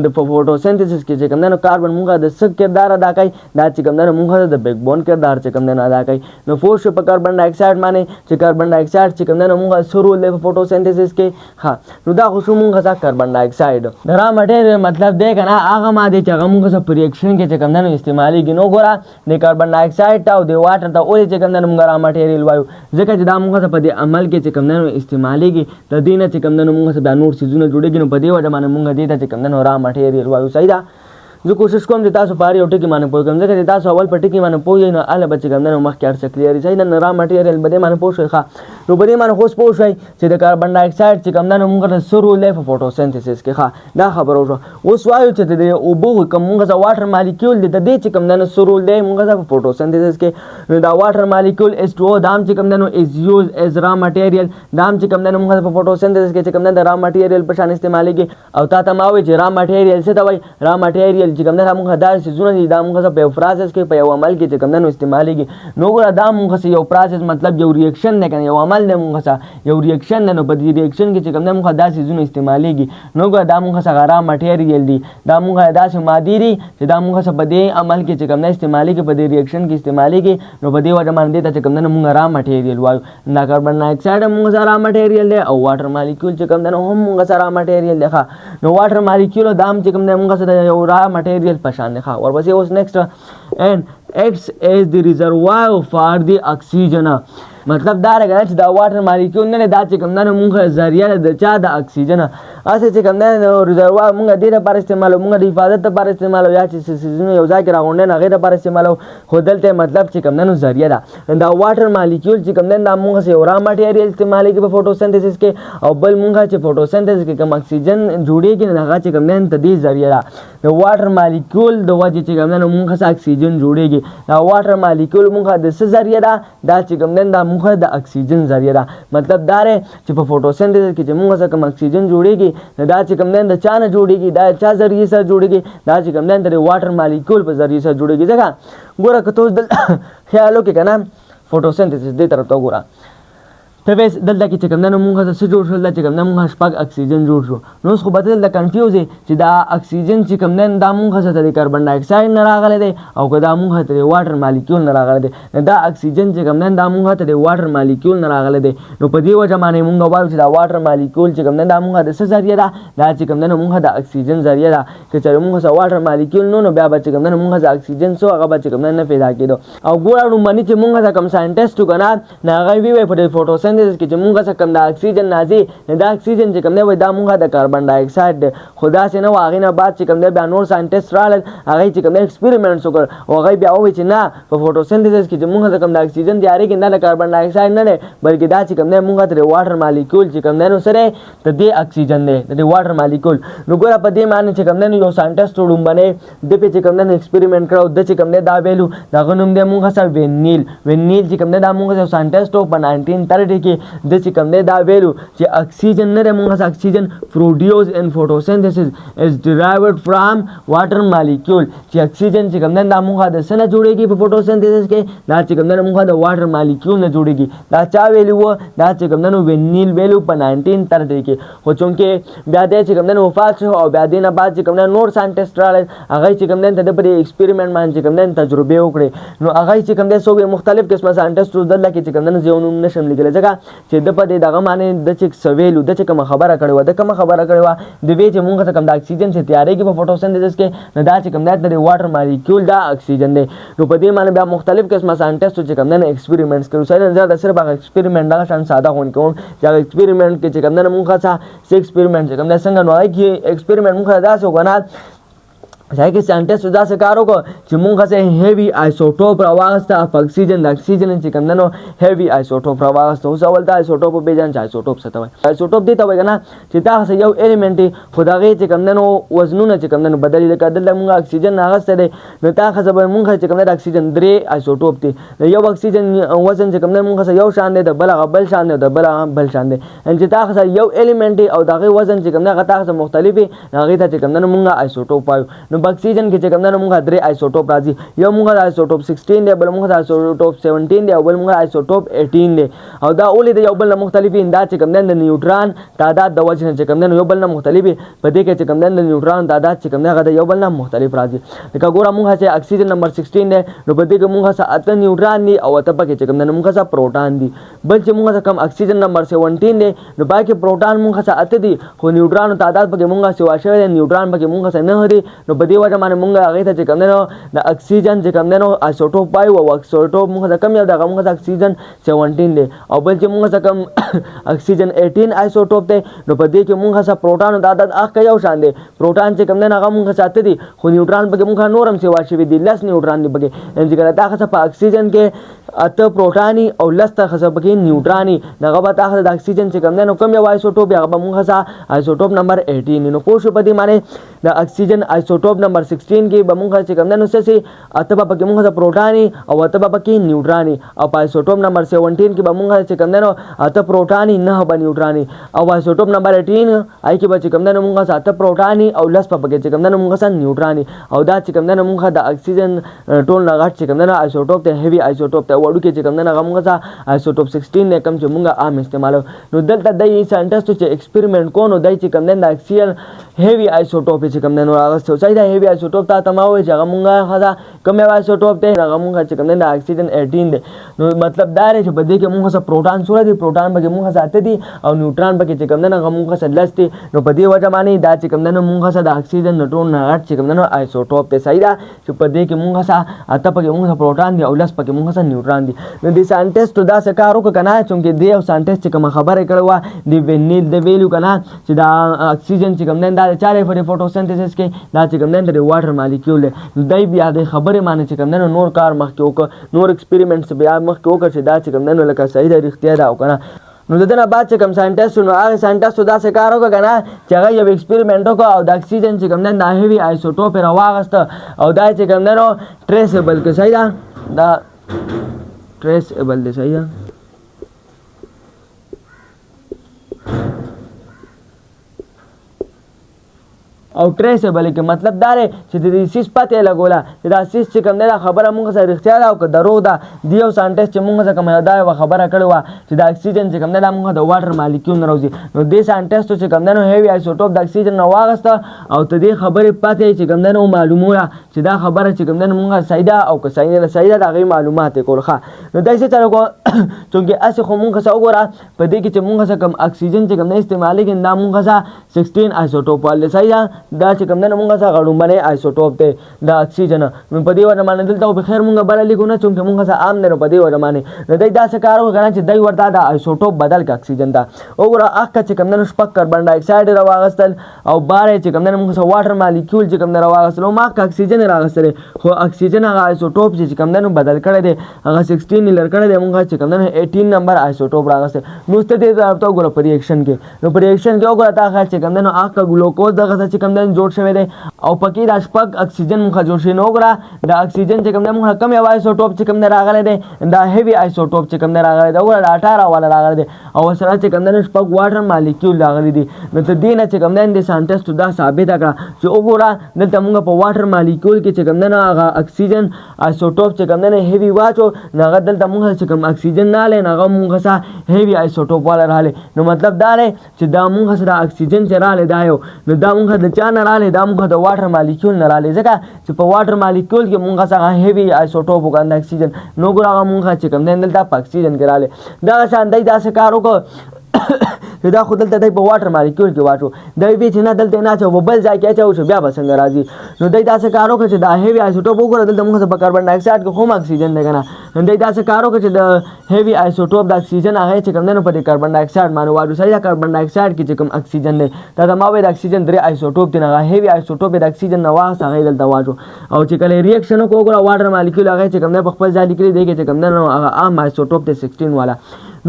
Speaker 1: د فوټوسنتھسس کې چې کوم نه کاربن موږ د څه کردار ادا کوي دا چې کوم نه موږ د بیکبون کردار چې کوم نه ادا کوي نو فور شو په کاربن ډای اکساید باندې چې کاربن ډای اکساید چې کوم نه موږ سرو له فوټوسنتھسس کې ها نو دا خو موږ ځکه کاربن ډای اکساید درا مټیر مطلب دی کنه هغه ماده چې هغه موږ په ریاکشن کې چې کوم نه استعمالي ګنو ګورا د کاربن ډای اکساید او د واټر ته اول چې کوم نه موږ را مټیریل وایو ځکه چې دا موږ په دې عمل کې چې کوم نه استعماليږي د دینه چې کوم نه موږ به نور سيزونه جوړېږي نو په دې وجه باندې موږ دې ته چې کوم نه را مټیریل وایو صحیح ده زه کوشش کوم چې تاسو په یو ټکی باندې پوه کوم ځکه چې تاسو اول په ټکی باندې پوه نه اله بچ کوم نه مخ کې ارڅ کلیئر صحیح نه را مټیریل بده باندې پوه شئ ښه نو بده باندې خوش پوه شئ چې د کاربن ډای اکساید چې کوم نه موږ سره له فوټوسنتھسس کې ښه دا خبره وشو اوس وایو چې د اوبو کوم موږ ز واټر مالیکول د دې چې کوم نه سره له موږ ز فوټوسنتھسس کې نو دا واټر مالیکول H2O دام چې کوم نه از یوز از را مټیریل دام چې کوم نه موږ په فوټوسنتھسس کې چې کوم نه د را مټیریل په شان استعماليږي او تا ته ما وایي چې را مټیریل څه دا وایي را مټیریل چې کوم نه موږ سيزونه دي دا موږ په یو پروسس کې په یو عمل کې چې کوم نه استعماليږي نو ګره دا موږ یو پروسس مطلب یو ریاکشن نه کنه یو عمل نه موږ یو ریاکشن نه نو په دې ریاکشن کې چې کوم نه موږ دا سيزونه استعماليږي نو ګره دا موږ سره را مټیریل دي دا موږ دا سه ماده دي چې دا موږ په دې عمل کې چې کوم نه استعماليږي په دې ریاکشن کې استعماليږي نو په دې وجه باندې ته چې کوم نه موږ را مټیریل وایو دا کاربن ډای اکساید موږ سره را مټیریل دی او واټر مالیکول چې کوم نه هم موږ سره را مټیریل دی نو واټر مالیکول دام چې کوم نه موږ سره یو را مټیریل پشان ورپسې اوس نیکسٹ and acts as the reservoir for the oxygen مطلب دا راغلی چې دا واټر مالیکول نه دا چې کوم نه موږ ذریعہ د چا د اکسیجن اسه چې کوم نه ریزروا موږ د لپاره استعمالو موږ د حفاظت لپاره استعمالو یا چې سيزونه یو ځای کې راغونډه نه غیر لپاره استعمالو خو دلته مطلب چې کوم نه ذریعہ دا واټر مالیکول چې کوم نه موږ یو را مټیریل استعمالي کې په فوټوسنتھسس کې او بل موږ چې فوټوسنتھسس کې کوم اکسیجن جوړیږي نه هغه چې کوم نه د دې ذریعہ د واټر مالیکول د وجه چې کوم نه موږ اکسیجن جوړیږي دا واټر مالیکول موږ د څه ذریعہ دا چې کوم نه موږ د اکسیجن ذریعہ مطلب دا چې په فوټوسنتھسس کې چې موږ کوم اکسیجن جوړیږي دا چې کوم نه د چا نه جوړیږي دا چا ذریعہ سره جوړیږي دا چې کوم نه د واټر مالیکول په ذریعہ سره جوړیږي ځکه ګوره که تاسو خیال وکړئ کنه فوټوسنتھسس دې طرف ته ګوره ته ویس دلته کې چې کوم نه مونږه څه جوړ شول چې کوم نه مونږه شپږ اکسیجن جوړ شو نو خو بدل د کنفیوز چې دا اکسیجن چې کوم نه دا مونږه ته د کاربن ډای اکساید نه راغلی دی او که دا مونږه ته د واټر مالیکول نه راغلی دی دا اکسیجن چې کوم نه دا مونږه ته د واټر مالیکول نه راغلی دی نو په دې وجه باندې مونږ وایو چې دا واټر مالیکول چې کوم نه دا مونږه د څه ذریعه ده دا چې کوم نه مونږه د اکسیجن ذریعه ده که چېرې مونږ سره واټر مالیکول نو بیا به چې کوم نه مونږ سره اکسیجن څو هغه به چې کوم نه پیدا کېدو او ګوره لومړني چې مونږ ته کوم ساینټسټ و که نه نو هغه ویې په دې فوټوسنتھسس کې چې مونږ څخه کوم د اکسیجن راځي نو دا اکسیجن چې کوم دی وایي دا مونږه د کاربن ډای اکساید دی خو داسې نه و هغې نه بعد چې کوم دی بیا نور ساینټسټ راغلل هغوی چې کوم دی ایکسپریمنټس وکړ او هغوی بیا ووایي چې نه په فوټوسنتھسس کې چې مونږ ته کوم د اکسیجن تیارېږي دا د کاربن ډای اکساید نه دی بلکې دا چې کوم دی مونږ ته د واټر مالیکول چې کوم دی نو څه دی د دې اکسیجن دی د دې واټر مالیکول نو ګوره په دې باندې چې کوم دی نو یو ساینټسټ لومړنی ده پې چې کوم دی نو ایکسپریمنټ کړی او ده چې کوم دی دا ویلو د هغه نوم دی مونږ سره وینیل چې کوم دی دا مونږ یو ساینټسټ و په 1930 کې ده چې کوم دی دا ویلو چې اکسیجن نه دی مونږ سره اکسیجن پروډیوس ان فوټوسنتھسس از ډرایوډ فرام واټر مالیکول چې اکسیجن چې کوم دی دا مونږ د څه نه جوړېږي په فوټوسنتھسس کې دا چې کوم دی مونږ د واټر مالیکول نه جوړېږي دا چا ویلو و دا چې کوم دی وینیل ویلو په 1930 کې خو چونکې بیا دی چې کوم دی وفات شو او بیا دې نه بعد چې کوم دی نور ساینټسټ راغلل هغوی چې کوم دی د ده په دې ایکسپریمنټ باندې چې کوم دی تجربې وکړې نو هغوی چې کوم دی څوک مختلف قسمه ساینټسټ دلته کې چې کوم دی زه یو نوم نشم لیکلی ځکه چې ده په دې دغه باندې ده چې څه ویلو ده چې کومه خبره کړې وه ده کومه خبره کړې وه د وی چې مونږ ته کوم د اکسیجن چې تیارېږي په فوټوسنتھسس کې نو دا چې کوم دی د واټر مالیکول دا اکسیجن دی نو په دې باندې بیا مختلف قسمه ساینټسټو چې کوم دی ایکسپریمنټس کړي صحیح زه د صرف هغه ایکسپریمنټ دغه شان ساده غونډ کوم چې هغه ایکسپریمنټ کې چې کوم دی مونږ څه ایکسپریمنټ چې کوم دی څنګه نو هغې کې ایکسپریمنټ مونږ داسې وکړه ځای کې ساینټسټ داسې کار وکړو چې مونږ څه هیوي آیسوټوپ راواغسته اف اکسیجن د اکسیجن چې کوم دی نو هیوي آیسوټوپ راواغسته اوس اول دا آیسوټوپ وپېژنه چې آیسوټوپ څه ته وایي آیسوټوپ دې ته وایي که نه چې دا هسې یو ایلیمنټ دی خو د هغې چې کوم دی نو وزنونه چې کوم دی نو بدل لکه دلته مونږ اکسیجن اخیستی دی نو دا ښځه به مونږ چې کوم دی د اکسیجن 3 آیسوټوپ دی د یو اکسیجن وزن چې کوم دی مونږ یو شان دی د بل هغه بل شان دی د بل هغه بل شان دی چې دا ښځه یو ایلیمنټ دی او د هغې وزن چې کوم دی هغه دا ښځه مختلف وي هغې ته چې کوم دی نو مونږ آیسوټوپ وایو نو په اکسیجن کې چې کوم دی نو مونږ 3 آیسوټوپ راځي یو مونږ د آیسوټوپ 16 دی بل مونږ د آیسوټوپ 17 دی او بل مونږ آیسوټوپ 18 دی او دا ولې د یو بل نه مختلف دي دا چې کوم دی د نیوټران تعداد د وجه نه چې کوم دی نو یو بل نه مختلف وي په دې کې چې کوم دی د نیوټران تعداد چې کوم دی هغه د یو بل نه مختلف راځي لکه ګوره مونږ چې اکسیجن نمبر 16 دی نو په دې کې مونږ سره 8 نیوټران دي او 8 پکې چې کوم دی نو مونږ سره پروټان دي بل چې مونږ سره کوم اکسیجن نمبر 17 دی نو باقي پروټان مونږ سره 8 دي خو نیوټران تعداد پکې مونږ سره شوی دی نیوټران پکې مونږ سره 9 دي نو په دې وجه باندې مونږ هغې ته چې کوم دی نو د اکسیجن چې کوم دی نو آیسوټوپ وایو او آیسوټوپ مونږ ته کم یو دغه مونږ ته اکسیجن 17 دی او بل چې مونږ ته کوم اکسیجن 18 آیسوټوپ دی نو په دې کې مونږ سره پروټان تعداد اخ یو شان دی پروټان چې کوم دی هغه مونږ سره دي خو نیوټران پکې مونږ نور هم سیوا شوي دي 10 نیوټران دي پکې چې کله دا ښځه په اکسیجن کې 8 پروټاني او 10 ښځه پکې نیوټراني دغه به تا د اکسیجن چې کوم دی نو کوم یو آیسوټوپ هغه به مونږ سره آیسوټوپ نمبر 18 نو پوه شو په دې باندې د اکسیجن آیسوټوپ نمبر 16 کې به مونږ چې کوم دی نو څه 8 به پکې مونږ سره پروټاني او 8 به پکې نیوټراني او په آیسوټوپ نمبر 17 کې به مونږ چې کوم دی نو 8 پروټاني 9 به نیوټراني او آیسوټوپ نمبر 18 آی کې به چې کوم دی نو مونږ سره 8 پروټاني او 10 په پکې چې کوم دی نو مونږ سره نیوټراني او دا چې کوم دی نو مونږ د اکسیجن ټول نه غټ چې کوم دی نو آیسوټوپ ته هیوي آیسوټوپ ته وړو کې چې کوم دی نو هغه مونږ سره آیسوټوپ 16 دی کوم چې مونږ عام استعمالو نو دلته د ساینټسټو چې ایکسپریمنټ کو نو دای چې کوم دی د اکسیجن هیوي آیسوټوپ چې کوم دی نو هغه څه دا هیوي آیسوټوپ ته ما وایي چې هغه مونږ هغه کوم آیسوټوپ دی هغه مونږ چې کوم دی د اکسیجن 18 دی نو مطلب دا دی چې په دې کې مونږ سره پروټان څومره دي پروټان پکې مونږ سره 8 دي او نیوټران پکې چې کوم دی هغه مونږ سره 10 دي نو په دې وجه باندې دا چې کوم دی مونږ سره د اکسیجن ټول نه غټ چې کوم دی آیسوټوپ ته صحیح ده چې په دې کې مونږ سره 8 پکې مونږ سره پروټان دي او 10 پکې مونږ سره نیوټران دي نو د ساینټسټ دا څه کار وکړ کنه چې دی او ساینټسټ چې کوم خبره کړې و دی وینیل د ویلو کنه چې دا اکسیجن چې کوم دی دا چارې په فوټوسنتھسس کې دا چې کوم دی د واټر مالیکول دی دای بیا د خبره معنی چې کوم دی نور کار مخکې وکړ نور ایکسپریمنټس بیا مخکې وکړ چې دا چې کوم دی نو لکه صحیح ده رښتیا ده او کنه نو دنه بعد چې کوم ساینټسټ نو هغه ساینټسټ دا څه کار وکړ کنه چې هغه یو ایکسپریمنټ وکړ او د اکسیجن چې کوم دی د هیوي آیسوټوپ راواغسته او دا چې کوم دی نو ټریسیبل کې صحیح ده دا ټریسیبل دی صحیح ده او ټریسبل کې مطلب دا دی چې د دې سیس پته لګوله چې دا سیس چې کوم دی دا خبره مونږ سره رښتیا ده او که دروغ ده د یو ساینټسټ چې مونږ څخه کومه دا یوه خبره کړې وه چې د اکسیجن چې کوم دی دا مونږ د واټر مالیکیول نه راوځي نو دې ساینټسټو چې کوم دی نو هیوي آیسوټوپ د اکسیجن نه واغسته او ته دې خبرې پته چې کوم دی نو معلوموله چې دا خبره چې کوم دی نو مونږ صحیح ده او که صحیح نه صحیح ده د هغې معلومات یې کول ښه نو داسې چلو کوو چونکې هسې خو مونږ څه وګوره په دې کې چې مونږ څه کوم اکسیجن چې کوم دی استعمالېږي دا مونږ څه 16 آیسوټوپ والے صحیح ده دا چې کوم دی نو مونږ څه غړومبنی آیسوټوپ دی د اکسیجن نو په دې وجه باندې دلته خو بخیر مونږ بله لیکو نه چونکې مونږ څه عام دی نو په دې وجه باندې نو دی داسې کار وکړه که نه چې دی ورته د آیسوټوپ بدل کړه اکسیجن ته وګوره اخکه چې کوم دی نو شپږ کاربن ډای اکساید یې راواغستل او باره یې چې کوم دی نو مونږ څه واټر مالیکیول چې کوم دی راواغستل او ما که اکسیجن یې راغستلی خو اکسیجن هغه آیسوټوپ چې کوم دی نو بدل کړی دی هغه 16 یې لر کړی دی مونږ چې کوم دی نو 18 نمبر آیسوټوپ راغستی نو اوس ته دې ته وګوره په ریاکشن کې نو په ریاکشن کې وګوره تا چې کوم دی نو اخکه ګلوکوز دغه څه چې کوم دی جوړ شوی دی او پکې دا شپږ اکسیجن مونږ جوړ شوي نو وګوره دا اکسیجن چې کوم دی مونږ کم یو آیسوټوپ چې کوم دی راغلی دی دا هیوي آیسوټوپ چې کوم دی راغلی دی وګوره دا 18 والا راغلی دی او سره چې کوم دی نو شپږ واټر مالیکیول راغلی دي نو ته دې نه چې کوم دی د ساینټسټو دا ثابته کړه چې وګوره دلته مونږ په واټر مالیکیول کې چې کوم دی نو هغه اکسیجن آیسوټوپ چې کوم دی نو هیوي واچو نو هغه دلته مونږ چې کوم اکسیجن نه راغلی نو هغه مونږ سره هیوي آیسوټوپ والا راغلی نو مطلب دا دی چې دا مونږ سره اکسیجن چې راغلی دا یو نو دا مونږ د چا نه راغلی دا مونږ د واټر مالیکیول نه راغلی ځکه چې په واټر مالیکیول کې مونږ څنګه هیوي آیسوټوپ وکړه د اکسیجن نو ګوره هغه مونږ چې کوم دی دلته په اکسیجن کې راغلی دغه شان دی داسې کار وکړو چې دا خو دلته دی په واټر مالیکیول کې واچو دی وی چې نه دلته نه اچوو بل ځای کې اچوو چې بیا به څنګه راځي نو دی داسې کار وکړه چې دا هیوي آیسوټوپ وګوره دلته موږ په کاربن ډای اکساید کې خو هم اکسیجن دی که نه نو دی داسې کار وکړه چې د هیوي آیسوټوپ د اکسیجن هغه چې کوم دی نو په دې کاربن ډای اکساید باندې واچو صحیح ده کاربن ډای اکساید کې چې کوم اکسیجن دی دا د ما وایي د اکسیجن 3 آیسوټوپ دی نه هغه هیوي آیسوټوپ د اکسیجن نه واخست هغه یې دلته واچو او چې کله ریاکشن وکړو وګوره واټر مالیکیول هغه چې کوم دی په خپل ځای لیکلي دی چې کوم دی نو هغه عام آیسوټوپ دی 16 والا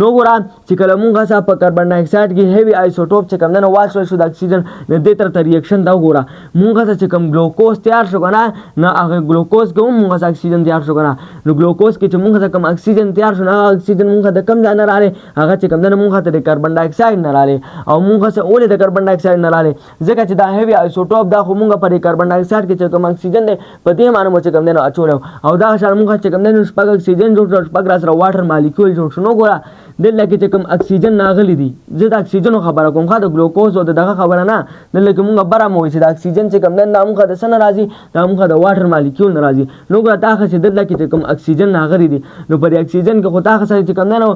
Speaker 1: نو ګوره چې کله مونږ څه په کاربن ډای اکساید کې هیوي آیسوټوپ چې کوم دی نو واچول شو د اکسیجن نو دې ترته ریاکشن دا وګوره مونږ ته چې کوم ګلوکوز تیار شو که نه نو هغه ګلوکوز کې هم مونږ څه اکسیجن تیار شو که نه نو ګلوکوز کې چې مونږ څه کوم اکسیجن تیار شو نو هغه اکسیجن مونږ د کوم ځای نه راغلی هغه چې کوم دی نو مونږ ته د کاربن ډای اکساید نه راغلی او مونږ څه ولې د کاربن ډای اکساید نه راغلی ځکه چې دا هیوي آیسوټوپ دا خو مونږ پر کاربن ډای اکساید کې چې کوم اکسیجن دی په دې معنی مو چې کوم دی نو اچولی او دغه شان مونږ چې کوم دی نو شپږ اکسیجن جوړ شو شپږ را سره واټر مالیکیول جوړ شو نو ګوره دلته کې چې کوم اکسیجن راغلی دي زه د اکسیجن خبره کوم خو د ګلوکوز او دغه خبره نه دلته کې مونږ بره مو چې د اکسیجن چې کوم دی دا مونږ د څه نه راځي دا مونږ د واټر مالیکیول نه راځي نو ګوره تا ښه چې دلته کې چې کوم اکسیجن راغلی دي نو په دې اکسیجن کې خو تا ښه چې کوم دی نو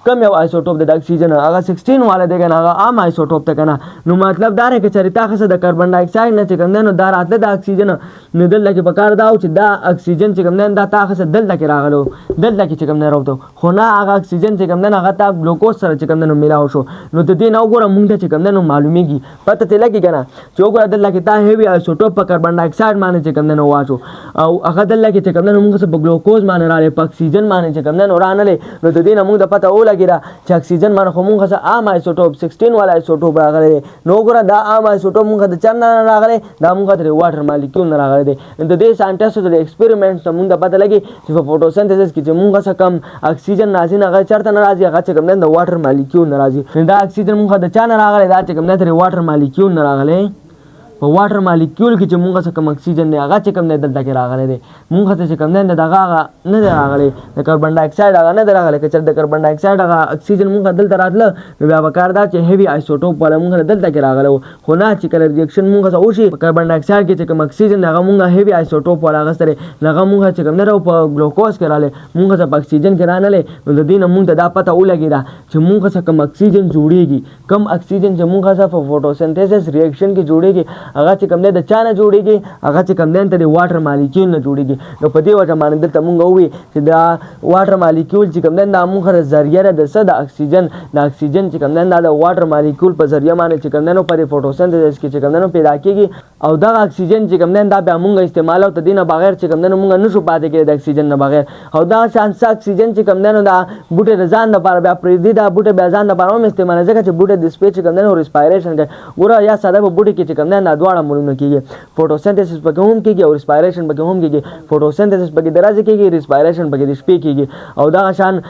Speaker 1: کم یو آیسوټوپ د اکسیجن هغه 16 والا دی که نه هغه عام آیسوټوپ دی که نه نو مطلب دا دی که چېرې تا ښه د کاربن ډای اکساید نه چې کوم دی نو دا راتله د اکسیجن نو دلته کې پکار دا و چې دا اکسیجن چې کوم دی دا تا ښه دلته کې راغلی دلته کې چې کوم دی راوته خو نه هغه اکسیجن چې کوم دی هغه تا ګلوکوز سره چې کوم دی نو میلاو شو نو د دې نه وګوره مونږ ته چې کوم دی نو معلومیږي پته ترې لګي که نه چې وګوره دلته کې تا هیوي آیسوټوپ په کاربن ډای اکساید باندې چې کوم دی نو واچو او هغه دلته کې چې کوم دی نو مونږ په ګلوکوز باندې راغلی په اکسیجن باندې چې کوم دی نو رانلی نو د دې نه مونږ ته پته ولګېده چې اکسیجن باندې خو مونږ څه عام آیسوټوپ 16 والا آیسوټوپ راغلی دی نو وګوره دا عام آیسوټوپ مونږ د چا نه راغلی دا مونږ ته د واټر مالیکیول نه راغلی دی د دې ساینټسټو د ایکسپریمنټس نه مونږ ته پته لګي چې په فوټوسنتھسس کې چې مونږ څه کم اکسیجن راځي نه هغه چېرته نه راځي هغه چې کوم دی د واټر مالیکیول نه راځي دا اکسیجن مونږ د چا نه راغلی دا چې کوم دی د واټر مالیکیول نه راغلی په واټر مالیکیول کې چې مونږ څه کوم اکسیجن دی هغه چې کوم دی دلته کې راغلی دی مونږ ته چې کوم دی دغه هغه نه دی راغلی د کاربن ډای اکساید هغه نه دی راغلی که چېرې د کاربن ډای اکساید هغه اکسیجن مونږ دلته راتله نو بیا به کار دا چې هیوي آیسوټوپ والا مونږ دلته کې راغلی و خو نه چې کله ریاکشن مونږ څه وشي په کاربن ډای اکساید کې چې کوم اکسیجن هغه مونږ هیوي آیسوټوپ والا اخیستی هغه مونږ چې کوم دی په ګلوکوز کې راغلی مونږ څه په اکسیجن کې رانلی نو د دې نه مونږ ته دا پته ولګېده چې مونږ څه کوم اکسیجن جوړېږي کم اکسیجن چې مونږ څه په فوټوسنتھسس ریاکشن کې جوړېږي هغه چې کوم دی د چا نه جوړېږي هغه چې کوم دی ته د واټر مالیکیول نه جوړېږي نو په دې وجه باندې دلته مونږ ووایو چې دا واټر مالیکیول چې کوم دی دا مونږ د ذریعه ده د څه د اکسیجن چې کوم دی دا د واټر مالیکیول په ذریعه باندې چې کوم دی نو په دې فوټوسنتھسس کې چې کوم دی نو پیدا کېږي او دغه اکسیجن چې کوم دی دا بیا مونږ استعمال او د دې نه بغیر چې کوم دی نو مونږ نشو پاتې کېدی د اکسیجن نه بغیر او دا شانسه اکسیجن چې کوم دی نو دا بوټي د ځان لپاره بیا پرېږدي دا بوټي بیا ځان لپاره هم استعمالوي ځکه چې بوټي د سپې چې کوم دی نو ریسپایریشن کوي ګوره یا ساده په بوټي کې چې کوم دی دواړه عملونه کیږي فوټوسنتھسس پکې هم کیږي او ریسپایریشن پکې هم کیږي فوټوسنتھسس پکې درازه کیږي ریسپایریشن پکې د شپې کیږي او دا شان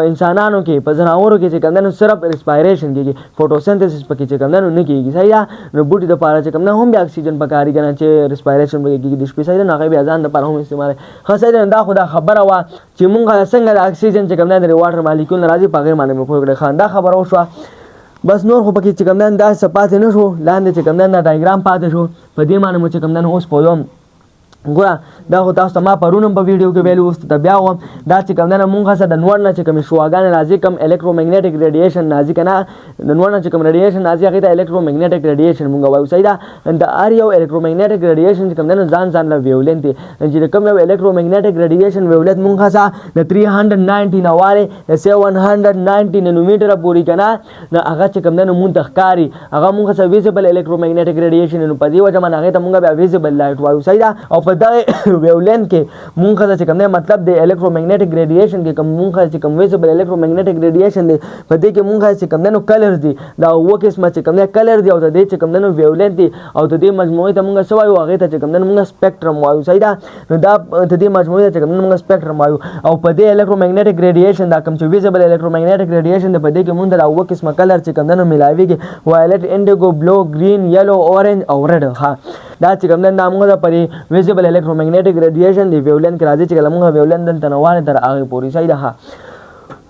Speaker 1: انسانانو کې په زناورو کې چې کمندنو صرف ریسپایریشن کیږي فوټوسنتھسس پکې چې کمندنو نه کیږي صحیح ده نو بوټي د پاره چې کمندنو هم بیا اکسیجن پکاري کنه چې ریسپایریشن پکې کیږي د شپې صحیح ده نو هغه بیا ځان د پاره هم استعمال خاصه دا خدا خبره وا چې مونږه څنګه د اکسیجن چې کمندنو د واټر مالیکول راځي په هغه باندې مو پوهیږي خان دا خبره وشو بس نور خو پکې چې کمندنو دا سپات نه شو لاندې چې کمندنو ډایګرام پاتې شو په دې باندې مو چې کمندنو اوس پوهوم ګوره دا خو تاسو ته ما پرونم په ویډیو کې ویلو اوس ته بیا وایم دا چې کمندنو مونږه سره د نور نه چې کوم شواګان راځي کوم الکترومګنیټک ریډیشن راځي کنه د نور نه چې کوم ریډیشن راځي هغه ته الکترومګنیټک ریډیشن مونږ وایو صحیح ده د ار یو الکترومګنیټک ریډیشن چې کمندنو ځان له ویولنت دي چې کوم یو الکترومګنیټک ریډیشن ویولنت مونږه سره د 390 نواله د 790 نانومیټر پورې کنه نو هغه چې کمندنو مونږ تخکاری هغه مونږه سره ویزیبل الکترومګنیټک ریډیشن نو په دې وجه باندې هغه ته مونږ بیا ویزیبل لایټ وایو صحیح ده او دا ویولنت کې مونږه چې کوم نه مطلب د الکترومګنیټک ریډیشن کې کوم مونږه چې کوم ویزیبل الکترومګنیټک ریډیشن دی په دې کې مونږه چې کوم نه کلرز دي دا و قسمه چې کوم نه کلر دی او د دې چې کوم نه ویولنت دی او د دې مجموعه ته مونږه سوایو هغه ته چې کوم نه مونږه سپیکټرم وایو صحیح ده نو دا د دې مجموعه ته چې کوم نه مونږه سپیکټرم وایو او په دې الکترومګنیټک ریډیشن دا کوم چې ویزیبل الکترومګنیټک ریډیشن دی په دې کې مونږ دا و قسمه کلر چې کوم نه ملاويږي وایلټ انډیګو بلو گرین یلو اورنج او ریډ ها دا چې کوم نه موږ د پرې ویزیبل الکترومګنیټک ریډیشن دی ویولنت کې راځي چې موږ ویولنت دلته نوانه تر هغه پوری صحیح ده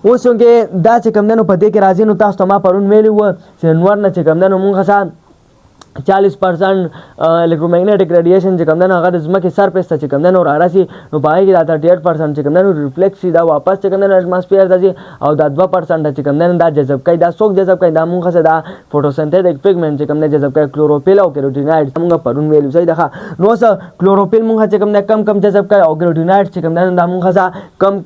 Speaker 1: اوس څنګه دا چې کوم نه په دې کې راځي نو تاسو ته ما پرون ویلو چې نور نه چې کوم نه موږ سره 40% الکترومګنیټک ریډیشن چې کوم نه هغه د ځمکې سرفیس ته چې کوم نه راشي نو پای کې دا 38% چې کوم نه ریفلیکټ شي دا واپس چې کوم نه اټماسفیر ته ځي او دا 2% چې کوم نه دا جذب کوي دا څوک جذب کوي دا مونږه سره دا فوټوسنتھیټک پیګمنټ چې کوم نه جذب کوي کلوروفیل او کیروټینایډ مونږه پرون ویلو صحیح ده نو څه کلوروفیل مونږه چې کوم نه کم جذب کوي او کیروټینایډ چې کوم نه دا مونږه سره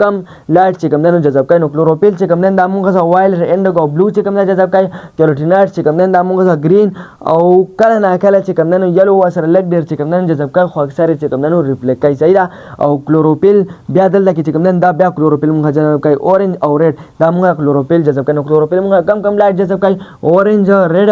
Speaker 1: کم لایټ چې کوم نه جذب کوي نو کلوروفیل چې کوم نه دا مونږه سره وایلټ انډیګو بلو چې کوم نه جذب کوي کیروټینایډ چې کوم نه دا مونږه سره گرین او کله نه کله چې کوم نه یلو وسره لګ ډیر چې کوم نه جذب کوي خو اکثر چې کوم نه ریفلیکټ کوي صحیح ده او کلوروفیل بیا دلته کې چې کوم نه دا بیا کلوروفیل مونږه جذب کوي اورنج او ریډ دا مونږه کلوروفیل جذب کوي نو کلوروفیل مونږه کم لایټ جذب کوي اورنج ریډ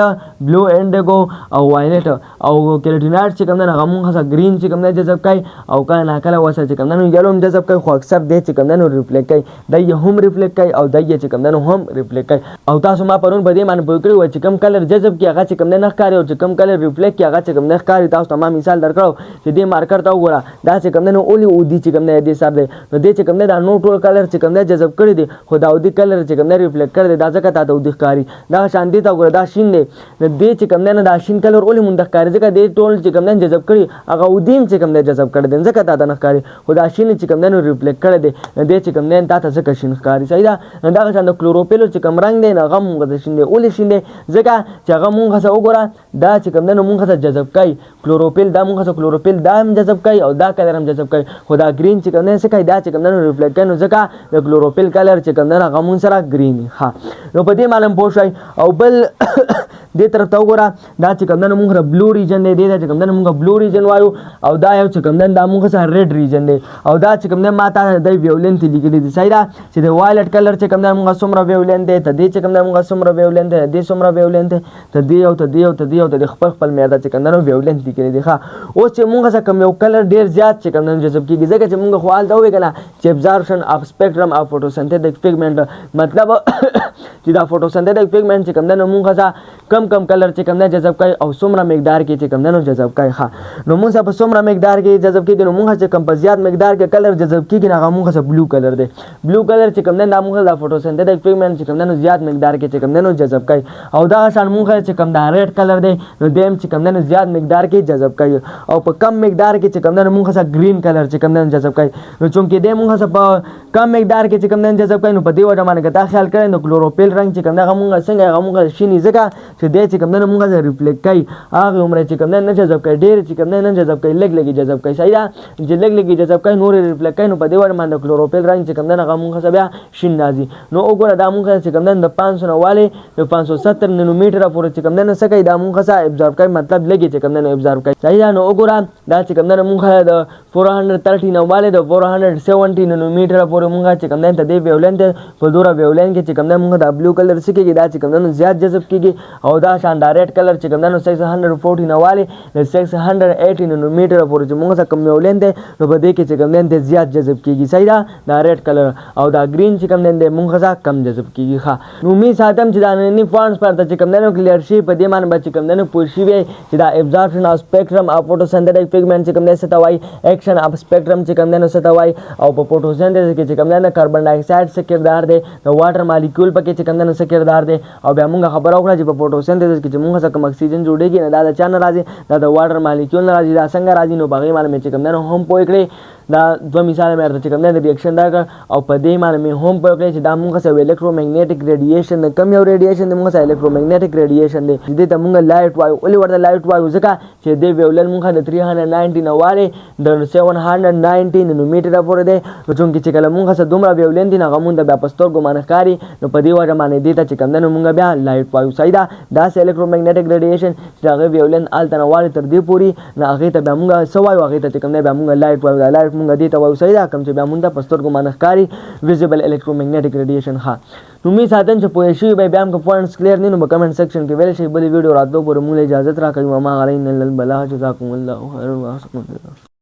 Speaker 1: بلو انډیګو او وایلټ او کیروټینایډ چې کوم نه هغه مونږه سره گرین چې کوم نه جذب کوي او کله نه کله وسره چې کوم نه یلو جذب کوي خو اکثر دې چې کوم نه ریفلیکټ کوي دای هم ریفلیکټ کوي او دای چې کوم نه هم ریفلیکټ کوي او تاسو ما پرون په دې باندې پوه کړی و چې کوم کلر جذب کی هغه چې کوم نه ښکاري او چې کوم کلر ریفلیکټ کی هغه چې کوم نه ښکاري تاسو ته ما مثال درکړو چې دې مارکر ته وګوره دا چې کوم نه اولی او دي چې کوم نه دې سر دی نو دې چې کوم نه دا نو ټول کلر چې کوم نه جذب کړی دی خو دا اودي کلر چې کوم نه ریفلیکټ کړی دی دا ځکه تا ته اودي ښکاري دا شان دي ته وګوره دا شین دی نو دې چې کوم نه دا شین کلر اولی مونږ ښکاري ځکه دې ټول چې کوم نه جذب کړی هغه اودي چې کوم نه جذب کړی دی ځکه تا ته نه ښکاري خو دا شین چې کوم نه ریفلیکټ کړی دی دې چې کوم نه تا ته ځکه شین ښکاري صحیح ده دا شان د کلوروفیل چې کوم رنگ دی هغه مونږ د شین دی اولی شین دی ځکه چې هغه مونږ سره وګوره دا چې کوم نه مونږ سره جذب کوي کلوروفیل دا مونږ سره کلوروفیل دا هم جذب کوي او دا کلر هم جذب کوي خو دا گرین چې کوم نه څه کوي دا چې کوم نه ریفلیکټ کوي نو ځکه د کلوروفیل کلر چې کوم نه هغه مونږ سره گرین ها نو په دې معلوم پوه شئ او بل دې طرف ته وګوره دا چې کوم نه مونږ بلو ریجن دی دې چې کوم نه مونږ بلو ریجن وایو او دا یو چې کوم نه دا مونږ سره ریډ ریجن دی او دا چې کوم نه ماته د ویولنت لیکلي دي صحیح ده چې د وایلټ کلر چې کوم نه مونږ څومره ویولنت دی ته دې چې کوم نه مونږ څومره ویولنت دی دې څومره ویولنت دی ته دې او ته دې او ته دې او ته خپل میاده چې کوم نه ویولنت لیکلي دي ښه اوس چې مونږ سره کوم یو کلر ډیر زیات چې کوم نه جذب کیږي ځکه چې مونږ خو حال دا وی کنه چې ابزارپشن اف سپیکټرم اف فوټوسنتھیټک پیګمنټ مطلب چې دا فوټوسنتھیټک پیګمنټ چې کوم نه مونږ سره کم کلر چې کوم نه جذب کوي او څومره مقدار کې چې کوم نه جذب کوي ښه نو مونږ سره په څومره مقدار کې جذب کیږي نو مونږ چې کوم په زیات مقدار کې کلر جذب کیږي هغه مونږ سره بلو کلر دی بلو کلر چې کوم نه مونږ دا فوټوسنتھیټک پیګمنټ چې کوم نه زیات مقدار کې چې کوم نه جذب کوي او دا شان مونږ چې کوم دا ریډ کلر دی نو دیم چې کوم نه زیات مقدار کې جذب کوي او په کم مقدار کې چې کوم نه مونږ سره گرین کلر چې کوم نه جذب کوي نو چونکې دې مونږ سره په کم مقدار کې چې کوم نه جذب کوي نو په دې وجه باندې دا خیال کړئ نو کلوروفیل رنگ چې کوم نه مونږ څنګه هغه مونږ شینی ځکه چې دې چې کوم نه مونږ سره ریفلیکټ کوي هغه عمر چې کوم نه جذب کوي ډېر چې کوم نه جذب کوي لګ جذب کوي صحیح ده چې لګ جذب کوي نور ریفلیکټ کوي نو په دې وجه باندې کلوروفیل رنگ چې کوم نه هغه مونږ سره بیا شین راځي نو وګوره دا مونږ چې کوم نه د 500 والے د 570 نانومیټر پورې چې کوم نه څه کوي دا مونږ سره ابزورب کوي مطلب لګي چې کوم نه ابزورب کوي صحیح ده نو وګوره دا چې کوم نه مونږ د 430 والے د 470 نانومیټر پورې مونږ چې کوم نه د ویولنت په دوره ویولنت کې چې کوم نه مونږ د دا بلو کلر سکیږي دا چې کوم دنو زیات جذب کیږي او دا شاندار ریډ کلر چې کوم دنو 614 والی د 618 نانومیټر پورې چې موږ سره کوم ویولین دی نو په دې کې چې کوم دن زیات جذب کیږي صحیح دا ریډ کلر او دا گرین چې کوم دن دی موږ سره کم جذب کیږي ښه نو می ساتم چې دا نننی فونټس پر چې کوم دنو کلیر شي په دې باندې چې کوم دنو پوښي وي چې دا ابزارپشن اف سپیکټرم اف فوټوسنتھیټک پیګمنټ چې کوم دنو ستوي ایکشن اف سپیکټرم چې کوم دنو ستوي او په فوټوسنتھیسس کې چې کوم دنو کاربن ډای اکساید څخه کردار دی د واټر مالیکول پکې چې کوم دنو څخه کردار دی او بیا موږ خبر او کړه چې په فوټوسنتھیسس کې چې موږ څخه اکسیجن جوړیږي نه دا چانه راځي دا د واټر مالیکول نه راځي دا څنګه راځي نو باغې باندې چې کوم دنو هم پوي کړی دا دو مثال مې درته کوم نه ریاکشن دا او په دې باندې مې هم په کړی چې دا موږ سره الکترومغنیټک ریډیشن د کم یو ریډیشن د موږ سره الکترومغنیټک ریډیشن دی دې ته موږ لایټ وایو ولې ورته لایټ وایو ځکه چې دې ویولن موږ د 319 واله د 719 نانومیټر پورې دی نو چې کله موږ سره دومره ویولن دي نه غمون د بیا پستور ګمان ښکاری نو په دې وجه باندې دې ته چې کوم نه موږ بیا لایټ وایو صحیح دا سه الکترومغنیټک ریډیشن چې هغه ویولن آل تنواله تر دې پوری نه هغه ته بیا موږ سوایو هغه ته کوم نه بیا موږ لایټ وایو لایټ موږ دې ته وایو صحیح کوم چې بیا مونږ د پستور ګمان ښکاری ویزیبل الکترومغنیټک ریډیشن ها نو می ساتن چې پوه شي به بیا کوم پوینټس کلیر نه نو په کمنټ سیکشن کې ویل شي بل ویډیو راتلو پر موږ اجازه راکړئ ما غلین للبلا جزاکم الله خیر واسکم